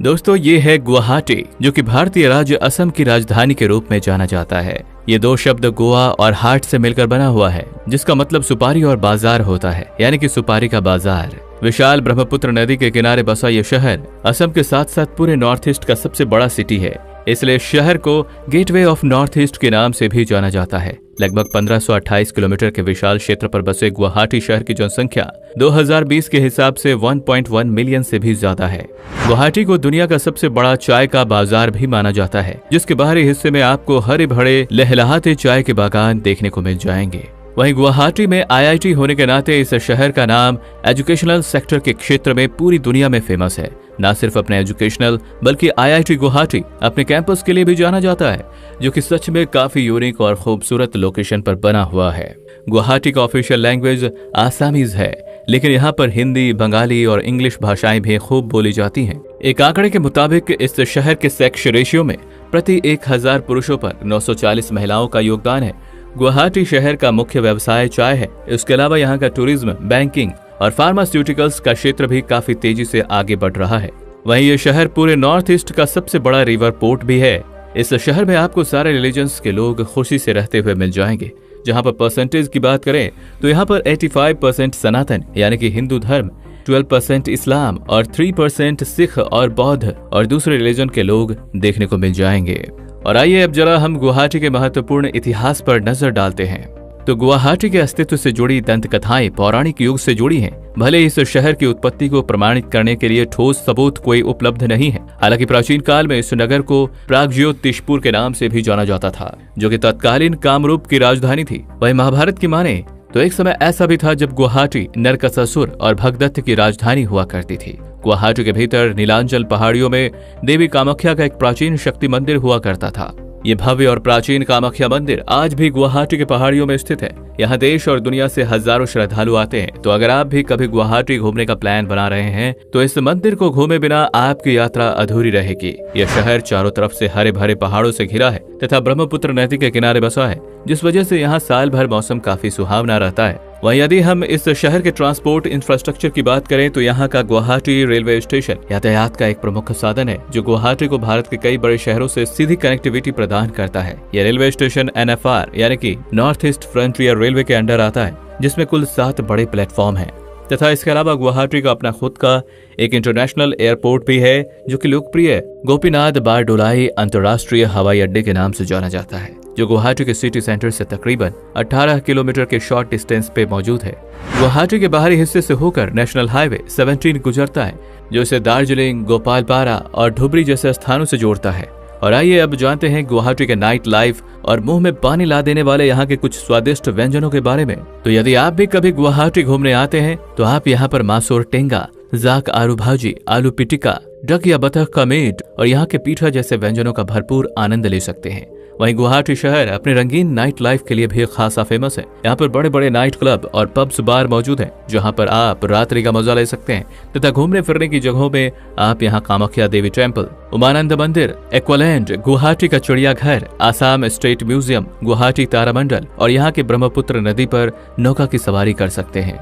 दोस्तों ये है गुवाहाटी, जो कि भारतीय राज्य असम की राजधानी के रूप में जाना जाता है। ये दो शब्द गोवा और हाट से मिलकर बना हुआ है, जिसका मतलब सुपारी और बाजार होता है, यानी कि सुपारी का बाजार। विशाल ब्रह्मपुत्र नदी के किनारे बसा ये शहर असम के साथ साथ पूरे नॉर्थ ईस्ट का सबसे बड़ा सिटी है, इसलिए शहर को गेटवे ऑफ नॉर्थ ईस्ट के नाम से भी जाना जाता है। लगभग 1528 किलोमीटर के विशाल क्षेत्र पर बसे गुवाहाटी शहर की जनसंख्या 2020 के हिसाब से 1.1 मिलियन से भी ज्यादा है। गुवाहाटी को दुनिया का सबसे बड़ा चाय का बाजार भी माना जाता है, जिसके बाहरी हिस्से में आपको हरे भरे लहलहाते चाय के बागान देखने को मिल जाएंगे। वहीं गुवाहाटी में IIT होने के नाते इस शहर का नाम एजुकेशनल सेक्टर के क्षेत्र में पूरी दुनिया में फेमस है। न सिर्फ अपने एजुकेशनल बल्कि IIT गुवाहाटी अपने कैंपस के लिए भी जाना जाता है, जो कि सच में काफी यूनिक और खूबसूरत लोकेशन पर बना हुआ है। गुवाहाटी का ऑफिशियल लैंग्वेज आसामीज है, लेकिन यहाँ पर हिंदी, बंगाली और इंग्लिश भाषाएं भी खूब बोली जाती हैं। एक आंकड़े के मुताबिक इस शहर के सेक्स रेशियो में प्रति 1000 पुरुषों पर 940 महिलाओं का योगदान है। गुवाहाटी शहर का मुख्य व्यवसाय चाय है। इसके अलावा यहाँ का टूरिज्म, बैंकिंग और फार्मास्यूटिकल्स का क्षेत्र भी काफी तेजी से आगे बढ़ रहा है। वहीं ये शहर पूरे नॉर्थ ईस्ट का सबसे बड़ा रिवर पोर्ट भी है। इस शहर में आपको सारे रिलीजन्स के लोग खुशी से रहते हुए मिल जाएंगे। जहाँ पर परसेंटेज की बात करें तो यहाँ पर 85% सनातन यानी कि हिंदू धर्म, 12% इस्लाम और 3% सिख और बौद्ध और दूसरे रिलीजन के लोग देखने को मिल जाएंगे। और आइए अब जरा हम गुवाहाटी के महत्वपूर्ण इतिहास पर नजर डालते हैं। तो गुवाहाटी के अस्तित्व से जुड़ी दंत कथाएं पौराणिक युग से जुड़ी हैं। भले इस शहर की उत्पत्ति को प्रमाणित करने के लिए ठोस सबूत कोई उपलब्ध नहीं है। हालांकि प्राचीन काल में इस नगर को प्रागज्योतिषपुर के नाम से भी जाना जाता था, जो कि तत्कालीन कामरूप की राजधानी थी। वही महाभारत की माने तो एक समय ऐसा भी था जब गुवाहाटी नरकासुर और भगदत्त की राजधानी हुआ करती थी। गुवाहाटी के भीतर नीलांचल पहाड़ियों में देवी कामाख्या का एक प्राचीन शक्ति मंदिर हुआ करता था। ये भव्य और प्राचीन कामाख्या मंदिर आज भी गुवाहाटी के पहाड़ियों में स्थित है। यहाँ देश और दुनिया से हजारों श्रद्धालु आते हैं। तो अगर आप भी कभी गुवाहाटी घूमने का प्लान बना रहे हैं तो इस मंदिर को घूमे बिना आपकी यात्रा अधूरी रहेगी। यह शहर चारों तरफ से हरे भरे पहाड़ों से घिरा है तथा ब्रह्मपुत्र नदी के किनारे बसा है, जिस वजह से यहाँ साल भर मौसम काफी सुहावना रहता है। वहीं यदि हम इस शहर के ट्रांसपोर्ट इंफ्रास्ट्रक्चर की बात करें तो यहाँ का गुवाहाटी रेलवे स्टेशन यातायात का एक प्रमुख साधन है, जो गुवाहाटी को भारत के कई बड़े शहरों से सीधी कनेक्टिविटी प्रदान करता है। यह रेलवे स्टेशन NFR यानी कि नॉर्थ ईस्ट फ्रंटियर रेलवे के अंडर आता है, जिसमें कुल 7 बड़े प्लेटफॉर्म हैं। तथा इसके अलावा गुवाहाटी का अपना खुद का एक इंटरनेशनल एयरपोर्ट भी है, जो कि लोकप्रिय गोपीनाथ बारडोलाई अंतर्राष्ट्रीय हवाई अड्डे के नाम से जाना जाता है, जो गुवाहाटी के सिटी सेंटर से तकरीबन 18 किलोमीटर के शॉर्ट डिस्टेंस पे मौजूद है। गुवाहाटी के बाहरी हिस्से से होकर नेशनल हाईवे 17 गुजरता है, जो इसे दार्जिलिंग, गोपालपारा और धुबरी जैसे स्थानों से जोड़ता है। और आइए अब जानते हैं गुवाहाटी के नाइट लाइफ और मुंह में पानी ला देने वाले यहाँ के कुछ स्वादिष्ट व्यंजनों के बारे में। तो यदि आप भी कभी गुवाहाटी घूमने आते हैं तो आप यहाँ पर मासूर टेंगा, जाक आलू भाजी, आलू पिटिका, डक या बतख का मीट और यहाँ के पीठा जैसे व्यंजनों का भरपूर आनंद ले सकते हैं। वहीं गुवाहाटी शहर अपने रंगीन नाइट लाइफ के लिए भी खासा फेमस है। यहाँ पर बड़े बड़े नाइट क्लब और पब्स बार मौजूद हैं, जहाँ पर आप रात्रि का मजा ले सकते हैं। तथा घूमने फिरने की जगहों में आप यहाँ कामाख्या देवी टेम्पल, उमानंद मंदिर, एक्वालैंड, गुवाहाटी का चिड़ियाघर, आसाम स्टेट म्यूजियम, गुवाहाटी तारामंडल और यहाँ के ब्रह्मपुत्र नदी पर नौका की सवारी कर सकते हैं।